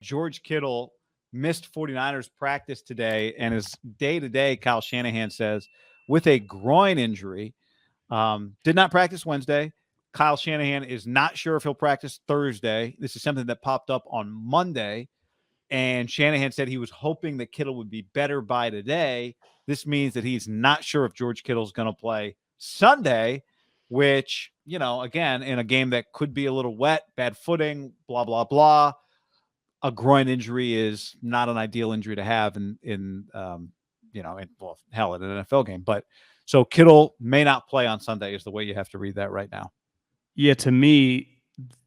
George Kittle missed 49ers practice today and is day-to-day, Kyle Shanahan says, with a groin injury. Did not practice Wednesday. Kyle Shanahan is not sure if he'll practice Thursday. This is something that popped up on Monday. And Shanahan said he was hoping that Kittle would be better by today. This means that he's not sure if George Kittle's going to play Sunday, which, again, in a game that could be a little wet, bad footing, blah, blah, blah. A groin injury is not an ideal injury to have in an NFL game. But so Kittle may not play on Sunday is the way you have to read that right now. Yeah, to me,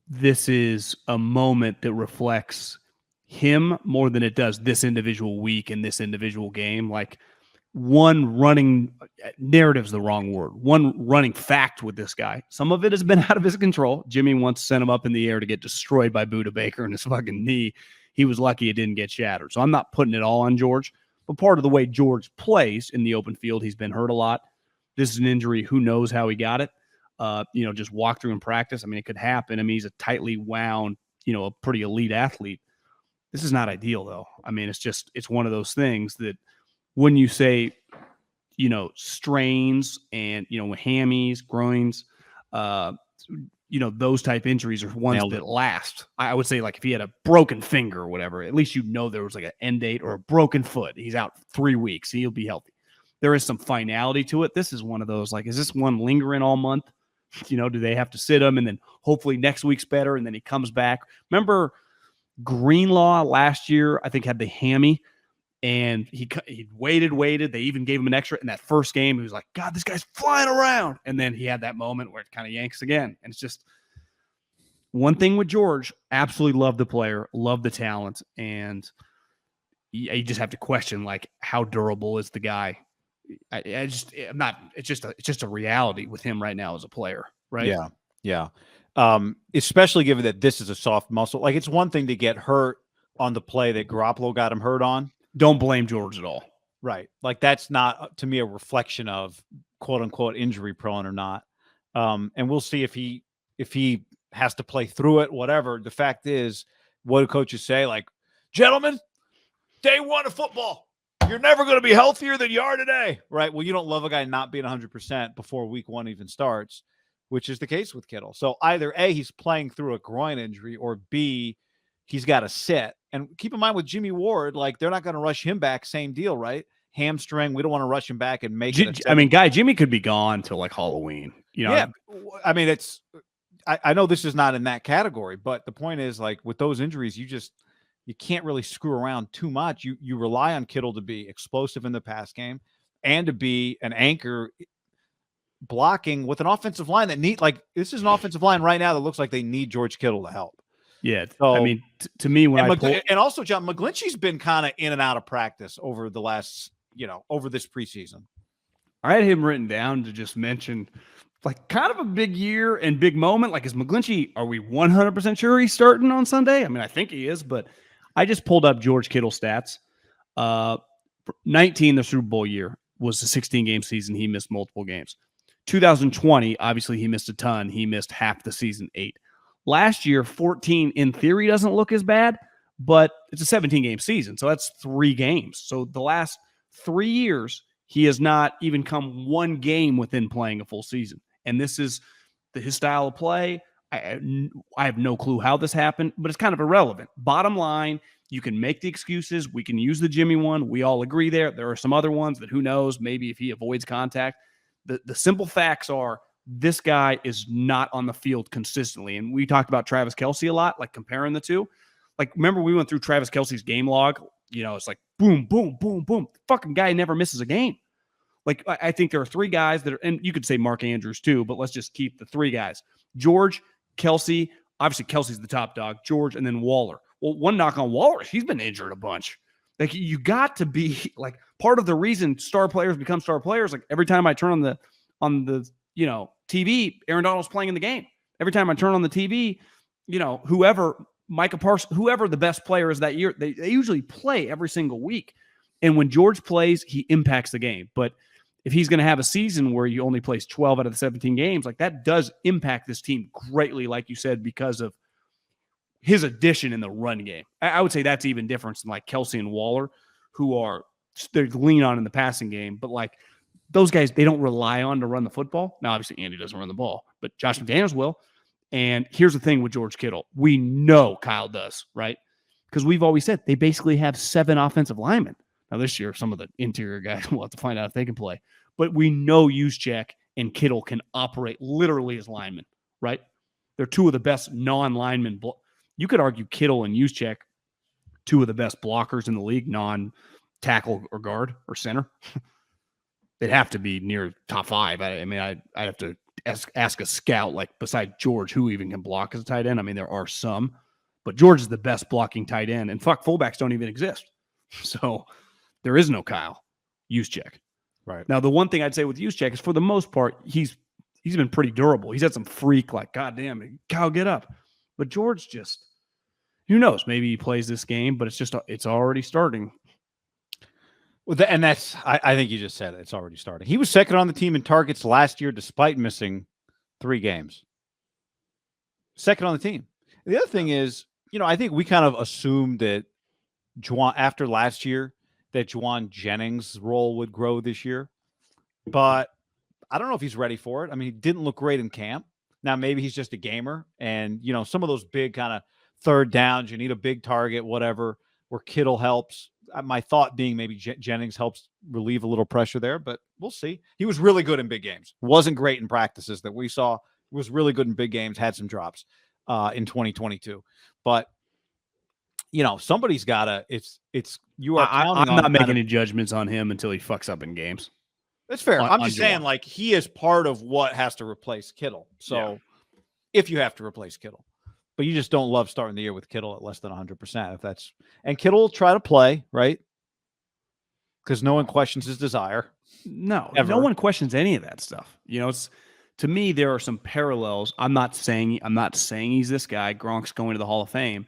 this is a moment that reflects him more than it does this individual week and this individual game. Like, one running narrative's the wrong word. One running fact with this guy. Some of it has been out of his control. Jimmy once sent him up in the air to get destroyed by Budda Baker in his fucking knee. He was lucky it didn't get shattered. So I'm not putting it all on George, but part of the way George plays in the open field, he's been hurt a lot. This is an injury. Who knows how he got it? Just walk through in practice. I mean, it could happen. I mean, he's a tightly wound, a pretty elite athlete. This is not ideal, though. I mean, it's one of those things that when you say, strains and, hammies, groins, those type injuries are ones that last. I would say, like, if he had a broken finger or whatever, at least there was like an end date, or a broken foot. He's out 3 weeks. He'll be healthy. There is some finality to it. This is one of those, like, is this one lingering all month? Do they have to sit him and then hopefully next week's better and then he comes back? Remember Greenlaw last year, I think, had the hammy, and he waited. They even gave him an extra in that first game. He was like, God, this guy's flying around. And then he had that moment where it kind of yanks again. And it's just one thing with George. Absolutely love the player, love the talent. And you just have to question, like, how durable is the guy? It's just a reality with him right now as a player. Right. Yeah. Especially given that this is a soft muscle. Like, it's one thing to get hurt on the play that Garoppolo got him hurt on. Don't blame George at all. Right. Like, that's not, to me, a reflection of quote unquote injury prone or not. And we'll see if he has to play through it, whatever. The fact is, what do coaches say? Like, gentlemen, day one of football, you're never going to be healthier than you are today. Right. Well, you don't love a guy not being 100% before week one even starts, which is the case with Kittle. So either A, he's playing through a groin injury, or B, he's got to sit. And keep in mind with Jimmy Ward, like, they're not going to rush him back. Same deal, right? Hamstring. We don't want to rush him back and make it. Jimmy could be gone till like Halloween. Yeah. I mean, I know this is not in that category, but the point is, like, with those injuries, you can't really screw around too much. You rely on Kittle to be explosive in the pass game and to be an anchor blocking with an offensive line that this is an offensive line right now that looks like they need George Kittle to help. Yeah. So, I mean, to me, and also John McGlinchey's been kind of in and out of practice over the last, over this preseason. I had him written down to just mention, like, kind of a big year and big moment. Like, is McGlinchey, are we 100% sure he's starting on Sunday? I mean, I think he is, but I just pulled up George Kittle stats. 19, the Super Bowl year, was a 16-game season. He missed multiple games. 2020, obviously, he missed a ton. He missed half the season, 8. Last year, 14, in theory, doesn't look as bad, but it's a 17-game season, so that's 3 games. So the last 3 years, he has not even come 1 game within playing a full season. And this is his style of play. I have no clue how this happened, but it's kind of irrelevant. Bottom line, you can make the excuses. We can use the Jimmy one. We all agree there. There are some other ones that, who knows, maybe if he avoids contact. The simple facts are, this guy is not on the field consistently. And we talked about Travis Kelce a lot, like comparing the two. Like, remember we went through Travis Kelce's game log? It's like boom, boom, boom, boom. The fucking guy never misses a game. Like, I think there are 3 guys that are, and you could say Mark Andrews too, but let's just keep the 3 guys. George, Kelce, obviously Kelsey's the top dog, George, and then Waller. Well, one knock on Waller, he's been injured a bunch. Like, you got to be, like, part of the reason star players become star players. Like, every time I turn on the TV, Aaron Donald's playing in the game. Every time I turn on the TV, whoever, Micah Parsons, whoever the best player is that year, they usually play every single week. And when George plays, he impacts the game. But if he's going to have a season where he only plays 12 out of the 17 games, like, that does impact this team greatly, like you said, because of his addition in the run game. I would say that's even different than like Kelsey and Waller, who they're lean on in the passing game, but like those guys, they don't rely on to run the football. Now, obviously, Andy doesn't run the ball, but Josh McDaniels will. And here's the thing with George Kittle. We know Kyle does, right? Because we've always said they basically have 7 offensive linemen. Now, this year, some of the interior guys, we'll have to find out if they can play. But we know Juszczyk and Kittle can operate literally as linemen, right? They're 2 of the best non-linemen. You could argue Kittle and Juszczyk, 2 of the best blockers in the league, non-tackle or guard or center. They'd have to be near top 5. I'd have to ask a scout, like beside George, who even can block as a tight end. I mean, there are some, but George is the best blocking tight end. And fullbacks don't even exist. So there is no Kyle Juszczyk. Right. Now, the one thing I'd say with Juszczyk is for the most part, he's been pretty durable. He's had some freak, like, God damn it, Kyle, get up. But George just, who knows? Maybe he plays this game, but it's already starting. Well, and that's, I think you just said it. It's already starting. He was second on the team in targets last year, despite missing 3 games. Second on the team. The other thing is, I think we kind of assumed that after last year, that Juwan Jennings' role would grow this year. But I don't know if he's ready for it. I mean, he didn't look great in camp. Now, maybe he's just a gamer. And, some of those big kind of third downs, you need a big target, whatever, where Kittle helps. My thought being maybe Jennings helps relieve a little pressure there, but we'll see. He was really good in big games. Wasn't great in practices that we saw. Was really good in big games, had some drops in 2022. But, somebody's got to, you are counting I'm on not making any judgments on him until he fucks up in games. That's fair. I'm just saying, like, he is part of what has to replace Kittle. So if you have to replace Kittle, but you just don't love starting the year with Kittle at less than 100%. And Kittle will try to play, right? Because no one questions his desire. No, ever. No one questions any of that stuff. It's, to me, there are some parallels. I'm not saying he's this guy. Gronk's going to the Hall of Fame.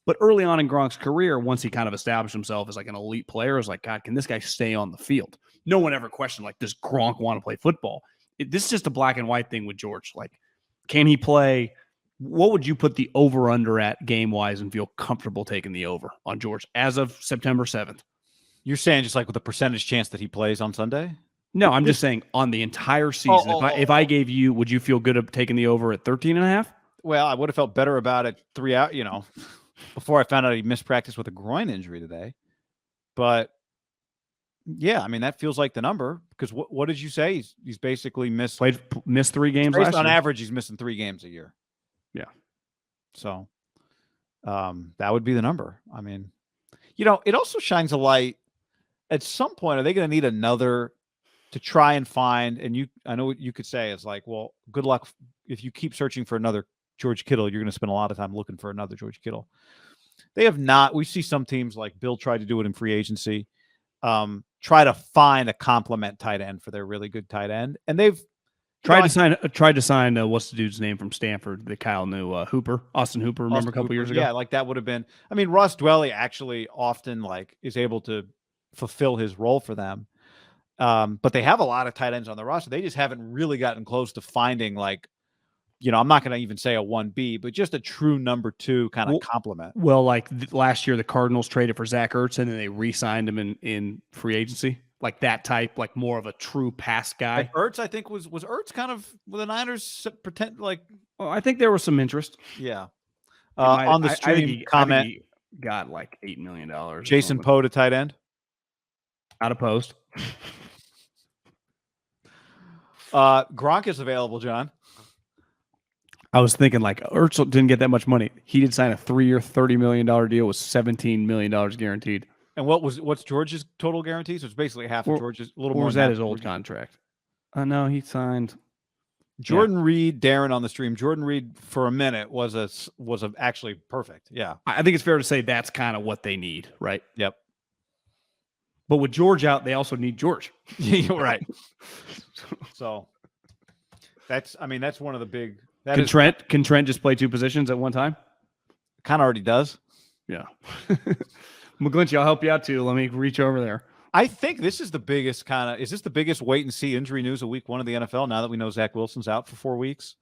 But early on in Gronk's career, once he kind of established himself as like an elite player, it was like, God, can this guy stay on the field? No one ever questioned, like, does Gronk want to play football? This is just a black and white thing with George. Like, can he play? What would you put the over-under at game-wise and feel comfortable taking the over on George as of September 7th? You're saying just like with a percentage chance that he plays on Sunday? No, I'm just saying on the entire season. If I gave you, would you feel good at taking the over at 13.5? Well, I would have felt better about it 3 hours, before I found out he missed practice with a groin injury today. But yeah, I mean, that feels like the number, because what did you say? He's basically missed 3 games last year. On average, he's missing 3 games a year. Yeah. So that would be the number. I mean, it also shines a light. At some point, are they going to need another to try and find? And I know what you could say is like, well, good luck if you keep searching for another George Kittle. You're going to spend a lot of time looking for another George Kittle. They have not. We see some teams like Bill tried to do it in free agency, try to find a complement tight end for their really good tight end, and they've tried to sign what's the dude's name from Stanford that Kyle knew, Austin Hooper. Remember a couple years ago? Yeah, like that would have been. I mean, Ross Dwelly actually often like is able to fulfill his role for them, but they have a lot of tight ends on the roster. They just haven't really gotten close to finding like, I'm not going to even say a 1B, but just a true number 2 kind of complement. Well, like last year, the Cardinals traded for Zach Ertz, and then they re-signed him in free agency. Like that type, like more of a true pass guy. Like Ertz, I think was Ertz kind of with the Niners pretend like. Oh, I think there was some interest. Yeah. On the stream comment, I think he got like $8 million. Jason Poe to tight end. Out of post. Gronk is available, John. I was thinking like Ertz didn't get that much money. He did sign a 3-year, $30 million deal with $17 million guaranteed. And what's George's total guarantee? So it's basically half of George's, a little more. Or was that his old contract? No, he signed. Jordan Reed, Darren on the stream. Jordan Reed for a minute was actually perfect. Yeah, I think it's fair to say that's kind of what they need, right? Yep. But with George out, they also need George. You're right. So that's one of the big. Can Trent just play 2 positions at one time? Kind of already does. Yeah. McGlinchey, I'll help you out too. Let me reach over there. I think this is the biggest is this the biggest wait and see injury news of week 1 of the NFL now that we know Zach Wilson's out for 4 weeks?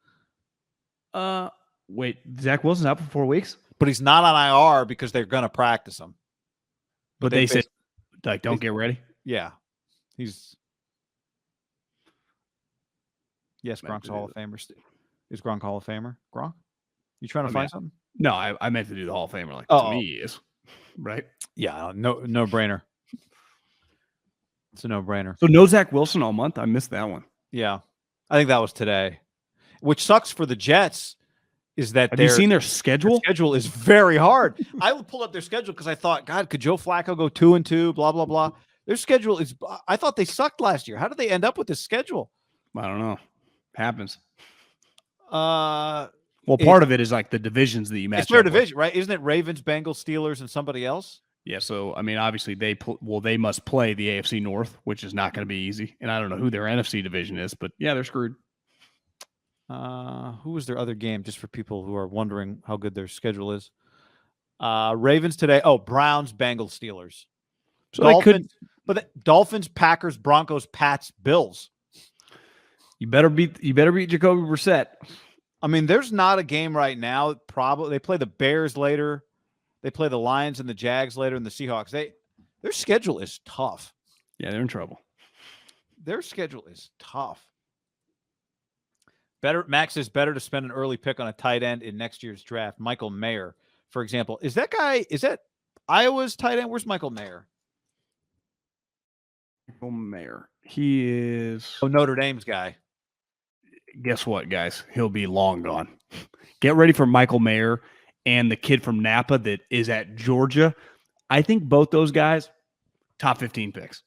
Wait, Zach Wilson's out for 4 weeks? but he's not on IR because they're going to practice him. But they said, like, don't get ready. Yeah. Yes, Gronk's a Hall of Famer. Is Gronk Hall of Famer? Gronk? You trying to find something? No, I meant to do the Hall of Famer. Like, to me, he is. Right? Yeah, no brainer. It's a no-brainer. So no Zach Wilson all month? I missed that one. Yeah. I think that was today. Which sucks for the Jets is that Have you seen their schedule? Their schedule is very hard. I pulled up their schedule because I thought, God, could Joe Flacco go 2-2, blah, blah, blah. Their schedule is – I thought they sucked last year. How did they end up with this schedule? I don't know. Happens. Well, part of it is like the divisions that you match. It's their division, right? Isn't it Ravens, Bengals, Steelers, and somebody else? Yeah, so, I mean, obviously they must play the AFC North, which is not going to be easy. And I don't know who their NFC division is, but, yeah, they're screwed. Who was their other game, just for people who are wondering how good their schedule is? Ravens today. Oh, Browns, Bengals, Steelers. So Dolphins, Packers, Broncos, Pats, Bills. You better beat Jacoby Brissett. I mean, there's not a game right now. Probably they play the Bears later. They play the Lions and the Jags later, and the Seahawks. Their schedule is tough. Yeah, they're in trouble. Their schedule is tough. Max is better to spend an early pick on a tight end in next year's draft. Michael Mayer, for example. Is that Iowa's tight end? Where's Michael Mayer? Michael Mayer. He is Notre Dame's guy. Guess what, guys? He'll be long gone. Get ready for Michael Mayer and the kid from Napa that is at Georgia. I think both those guys, top 15 picks.